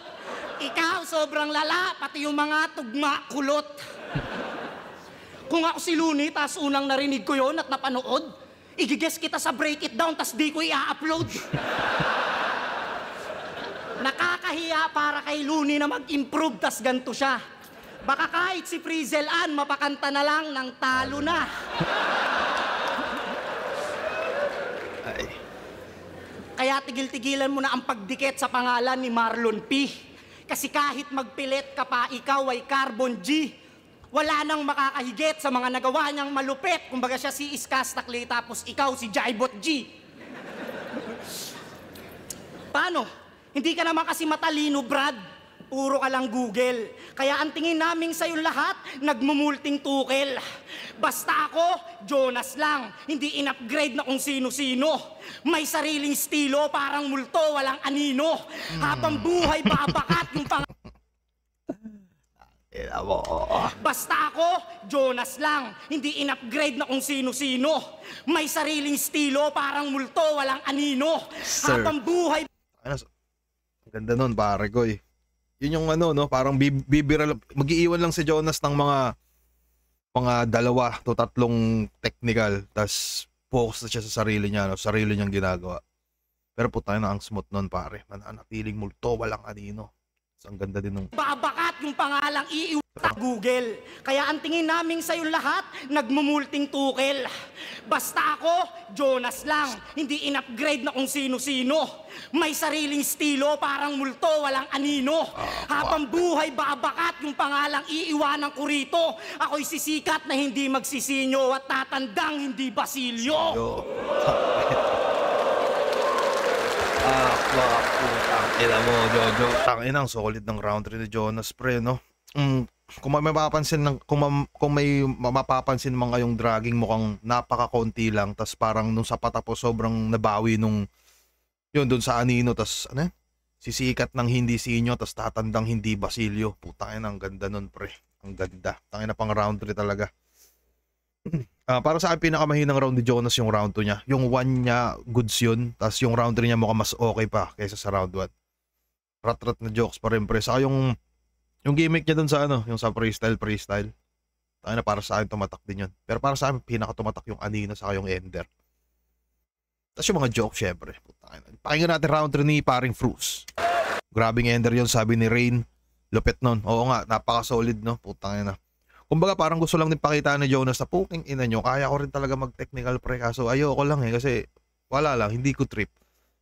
Ikaw, sobrang lala, pati yung mga tugma, kulot. Kung ako si Looney, tas unang narinig ko yon at napanood, igigess kita sa break it down, tas di ko i-upload. Nakakahiya para kay Looney na mag-improve, tas ganito siya. Baka kahit si Frizzle Ann, mapakanta na lang ng talo na. Ay. Kaya tigil-tigilan mo na ang pagdikit sa pangalan ni Marlon P. Kasi kahit magpilit ka pa, ikaw ay Carbon G. Wala nang makakahigit sa mga nagawa niyang malupit. Kumbaga siya si Iskastakli, tapos ikaw si Jaibot G. Paano? Hindi ka naman kasi matalino, Brad. puro ka lang Google. Kaya ang tingin namin sa'yo lahat, nagmumulting tukel. Basta ako, Jonas lang, hindi in-upgrade na kung sino-sino. May sariling estilo, parang multo, walang anino. Habang buhay, babakat yung Basta ako, Jonas lang, hindi in-upgrade na kung sino-sino. May sariling estilo, parang multo, walang anino. Sir. Habang buhay... Ang ganda nun, pare ko eh. Yun yung ano, no? Parang bibira, mag-iiwan lang si Jonas ng mga 2 to 3 technical, tas focus na siya sa sarili niya, no? Sarili niyang ginagawa. Pero putang na ang smooth nun, pare. Mananatiling multo, walang anino. So, ang ganda din nung... Babakat yung pangalang iiwan sa Google. Kaya ang tingin namin sa'yo lahat, nagmumulting tukel. Basta ako, Jonas lang, hindi in-upgrade na kung sino-sino. May sariling estilo, parang multo, walang anino. Habang buhay, babakat yung pangalang iiwanan ko rito. Ako'y sisikat na hindi magsisinyo at tatandang hindi basilyo. Ila mo, Jojo. Tangin ang solid ng round 3 ni Jonas, pre, no? Kung may mapapansin kung may mapapansin man kayong dragging, mukhang napaka-konti lang, tas parang nung sa patapos sobrang nabawi nung yun doon sa anino, tas ano? Sisikat ng hindi sinyo, tas tatandang hindi basilyo. Putangin, ang ganda nun, pre. Ang ganda. Tangin na pang round 3 talaga. Para sa akin, pinakamahinang round ni Jonas yung round 2 niya. Yung 1 niya, goods yun. Tapos yung round 3 niya mukhang mas okay pa kaysa sa round 1. Rat-rat na jokes pa rin, pre. Saka yung gimmick niya dun sa ano, yung sa freestyle. Tayo na, para sa akin tumatak din yun. Pero para sa akin, pinakatumatak yung Anino saka yung Ender. Tapos yung mga jokes, syempre. Pakinggan natin round 3 ni paring Fruz. Grabing Ender yun, sabi ni Rain. Lupit nun. Oo nga, napaka-solid, no? Putangin na. Kumbaga parang gusto lang din pakita ni Jonas na puking ina nyo, kaya ko rin talaga mag-technical pre, kaso ayoko lang eh, kasi wala lang, hindi ko trip.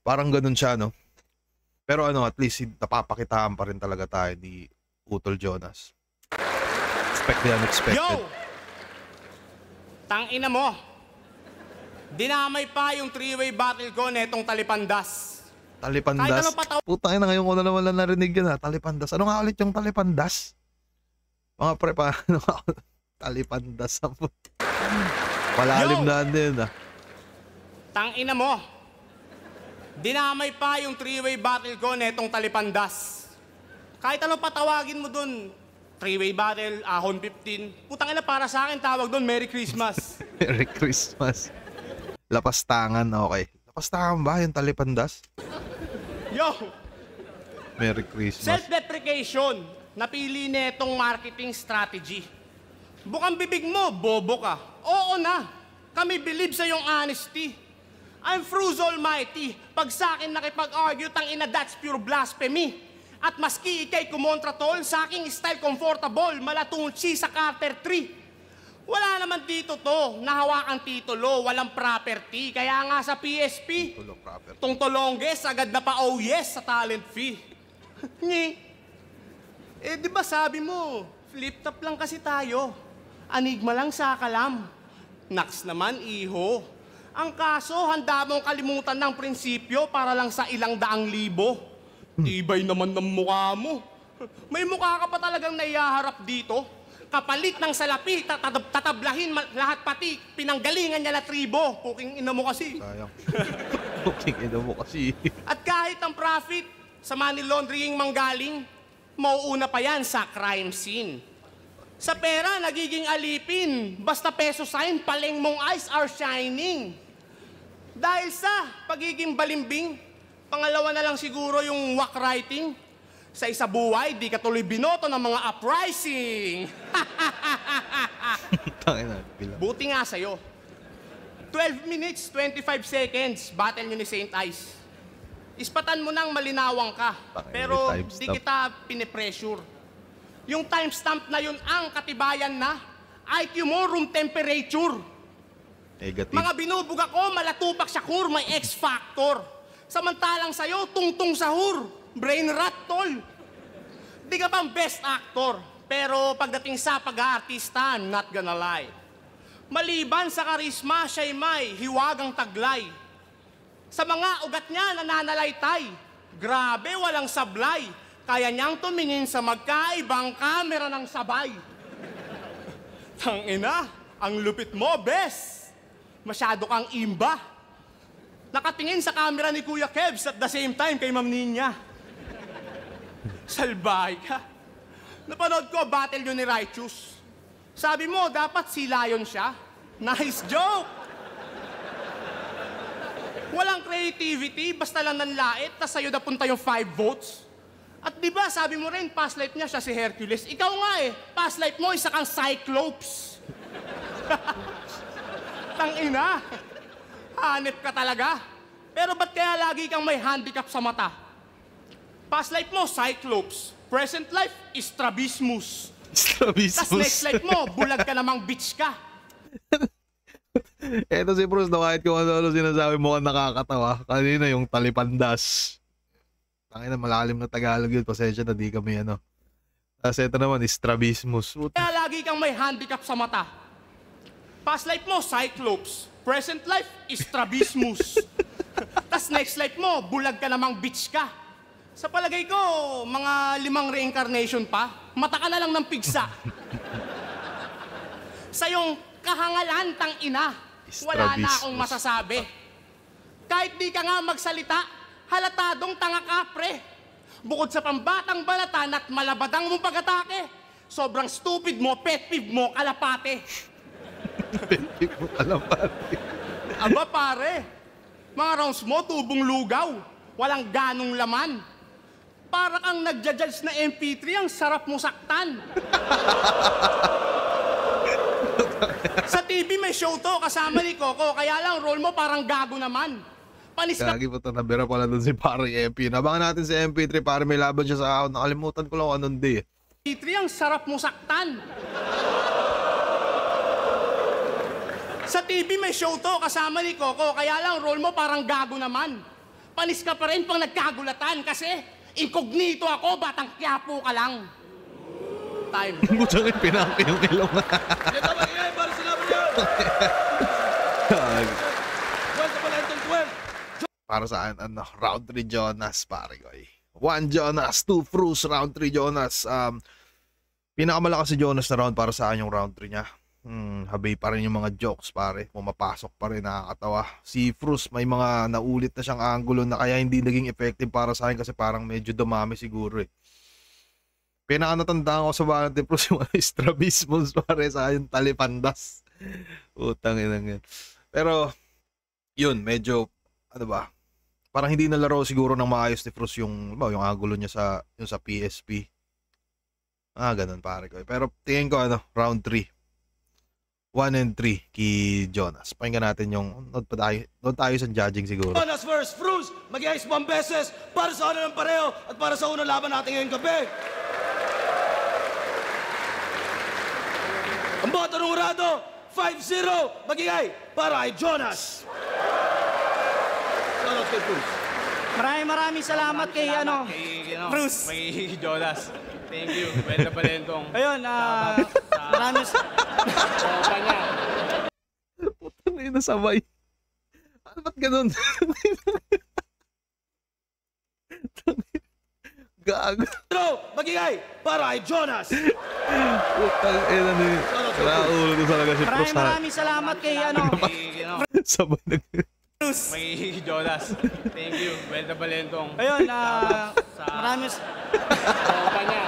Parang ganun siya, no? Pero ano, at least napapakitaan pa rin talaga tayo ni Utol Jonas. Expect the unexpected. Yo! Tangina mo. Dinamay pa yung 3-way battle ko netong Talipandas. Talipandas? Kahit ano pataw... Putang ina, ngayon ko na naman lang narinig yun ha, Talipandas. Ano nga ulit yung Talipandas? Mga pre, paano ako? Talipandas ang malalim na din ah. Tangina mo. Dinamay pa yung 3-way battle ko netong Talipandas. Kahit ano patawagin mo dun, 3-way battle, ahon 15. Putang ina, para sa akin tawag dun, Merry Christmas. Merry Christmas. Lapastangan, okay. Lapastangan ba yung Talipandas? Yo! Merry Christmas. Self-deprecation. Napili netong marketing strategy. Bukang bibig mo, bobo ka. Oo na. Kami believe sa yung honesty. I'm Fruz Almighty. Pag sa akin nakipag-argue, tangina, that's pure blasphemy. At maski ikay kumontra tol, sa aking style comfortable, malatunchi sa Carter 3. Wala naman dito to, nahawakan titulo, walang property. Kaya nga sa PSP, tong tolongges, agad na pa oh yes sa talent fee. Nyi. Eh, di ba sabi mo, flip-top lang kasi tayo. Anigma lang sa kalam. Naks naman, iho. Ang kaso, handa mong kalimutan ng prinsipyo para lang sa ilang daang libo. Tibay naman ng mukha mo. May mukha ka pa talagang naiyaharap dito. Kapalit ng salapi, tatablahin lahat pati, pinanggalingan niya na tribo. Puking ina mo kasi. Sayang. Puking ina mo kasi. At kahit ang profit sa money laundering manggaling, mauuna pa yan sa crime scene. Sa pera, nagiging alipin. Basta peso sign, paleng mong eyes are shining. Dahil sa pagiging balimbing, pangalawa na lang siguro yung whack writing. Sa isa buhay, di ka tuloy binoto ng mga uprising. Buti nga sa'yo. 12 minutes, 25 seconds, battle nyo ni St. Ice. Ispatan mo nang malinawang ka, pero di kita pinipressure. Yung timestamp na yun ang katibayan na IQ mo room temperature. Negative. Mga binubuga ko, malatupak sa kur, may X-factor. Samantalang sa'yo, tungtong sahur, brain rot, tol. Di ka pang best actor, pero pagdating sa pag-aartista, not gonna lie. Maliban sa karisma, siya'y may hiwagang taglay. Sa mga ugat niya nananalaytay. Grabe, walang sablay. kaya niyang tumingin sa magkaibang kamera ng sabay. Tangina, ang lupit mo, bes. Masyado kang imba. Nakatingin sa camera ni Kuya Kebs at the same time kay Ma'am Ninya. Salbahay ka. Napanood ko battle yun ni Righteous. Sabi mo, dapat si Lion siya. Nice joke! Walang creativity, basta lang nanlait, tas sa'yo napunta yung 5 votes. At di ba, sabi mo rin, past life niya siya si Hercules. Ikaw nga eh, past life mo, isa kang Cyclops. Tangina. Hanip ka talaga. Pero ba't kaya lagi kang may handicap sa mata? Past life mo, Cyclops. Present life, Strabismus. Strabismus. Tas next life mo, bulag ka namang bitch ka. Eto si Bruce, no, kahit kung ano sinasabi mo nakakatawa. Kanina yung talipandas. Tangina, malalim na Tagalog yun. Pasensya na, di kami ano. Tapos ito naman, Strabismus. Kaya lagi kang may handicap sa mata. Past life mo, Cyclops. Present life, Strabismus. Tas next life mo, bulag ka namang bitch ka. Sa palagay ko, mga 5 reincarnation pa, mata ka na lang ng pigsa. Sa yung kahangalan, tang ina, wala na akong masasabi. Kahit di ka nga magsalita, halatadong tanga ka, pre. Bukod sa pambatang balatan at malabadang mong pag-atake, sobrang stupid mo, pet peeve mo, kalapate. Pet peeve mo, kalapate. Aba pare, mga rounds mo, tubong lugaw, walang ganong laman. Para kang nagja-judge na MP3, ang sarap mo saktan. Sa TV may show to, kasama ni Coco, kaya lang role mo parang gago naman. Panis ka. Gagi po ito, nabira pala dun si pare MP. Nabangan natin si MP3, pare may laban siya sa ako. Nakalimutan ko lang anong day. MP3, ang sarap mo saktan. Sa TV may show to, kasama ni Coco, kaya lang role mo parang gago naman. Panis ka pa rin pang nagkagulatan kasi incognito ako, batang Quiapo ka lang. Time. Butang pinaki yung ilong. Dito mag-ingay para sinabi niyo! Kwento pala itong kwento! Para saan, ano, round 3 Jonas, pare ko. 1 Jonas, 2 Frus, round 3 Jonas. Pinakamalakas si Jonas na round para saan yung round 3 niya. Habay pa rin yung mga jokes, pare. Pumapasok pa rin, nakakatawa. Si Frus, may mga naulit na siyang angulo na kaya hindi naging effective para sa akin kasi parang medyo dumami siguro eh. Pinakanatandaan ko sa Vanity Frus yung Strabismus, pare, sa yung talipandas. Utang inang yan. Pero, yun, medyo, ano ba, parang hindi nalaro siguro ng maayos ni Frus yung angulo niya sa PSP. Ganun, pare ko. Pero tingin ko, round 3. 1 and 3 kay Jonas. Pakinggan natin yung doon tayo sa judging siguro. Jonas vs. Frus, mag-iayos 1 beses para sa ano ng pareho at para sa unang laban natin ngayong gabi. Ang boto ng urado, 5-0, mag-iay para kay Jonas. Shoutout kay Frus. Maraming salamat kay Frus. Kay Jonas. Thank you. Benta Palentong. Ayun, maraming Tropa niya. Putang ina, sabay. Ano ba't ganun? Gago. Mag-iay para kay Jonas. Putang ina ni Raul ko talaga si Frus. maraming salamat kay Sabay nag... Frus. Kay Jonas. Thank you. Benta Palentong. Ayun, maraming Tropa niya.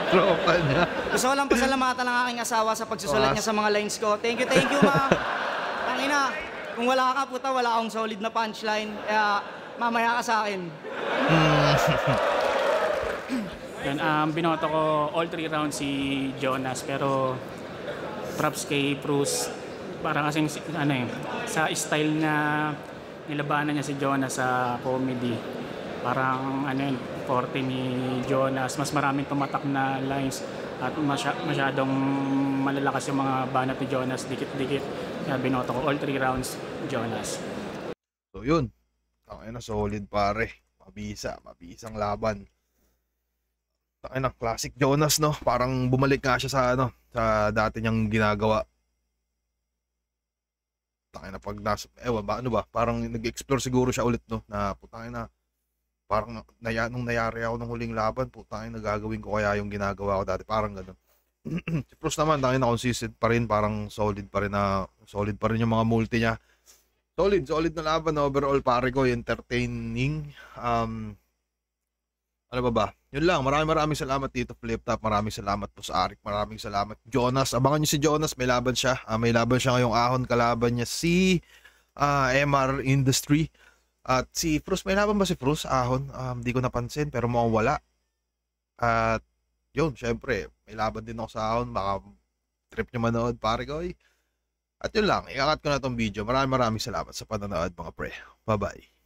Tropa niya. gusto ko lang pasalamatan ang aking asawa sa pagsusulat niya sa mga lines ko. Thank you, ma. Tangina, kung wala ka, puta, wala akong solid na punchline. Kaya, mamaya ka sa akin. Yan, binoto ko all 3 rounds si Jonas, pero props kay Frus. Parang kasing sa style na nilabanan niya si Jonas sa comedy. Parang forte ni Jonas, mas maraming tumatak na lines at masyadong malalakas yung mga banat ni Jonas, dikit-dikit. Kaya binoto ko all 3 rounds Jonas. So yun. Tangina, solid pare. Mabisang laban. Tangina, classic Jonas, no? Parang bumalik nga siya sa dati niyang ginagawa. Tangina, pag nasa, ewan ba, parang nag-explore siguro siya ulit, no? Na putangina, parang nung nayari ako nung huling laban, putang ina, nagagawin ko kaya yung ginagawa ko dati, parang ganun. Si Bruce naman, tangin na consistent pa rin, parang solid pa rin yung mga multi niya. Solid na laban overall, pare ko, entertaining. Ano ba? Yun lang, maraming salamat dito, Flip Top. Maraming salamat po sa Arik. Maraming salamat, Jonas. Abangan nyo si Jonas, may laban siya. May laban siya ngayong ahon, kalaban niya si MR Industry. At si Frus, may laban ba si Frus ahon? Hindi ko napansin, pero mukhang wala. At yun, syempre, may laban din ako sa ahon. Baka trip nyo manood, pare ko. At yun lang, ikakat ko na tong video. Maraming salamat sa panonood, mga pre. Bye-bye.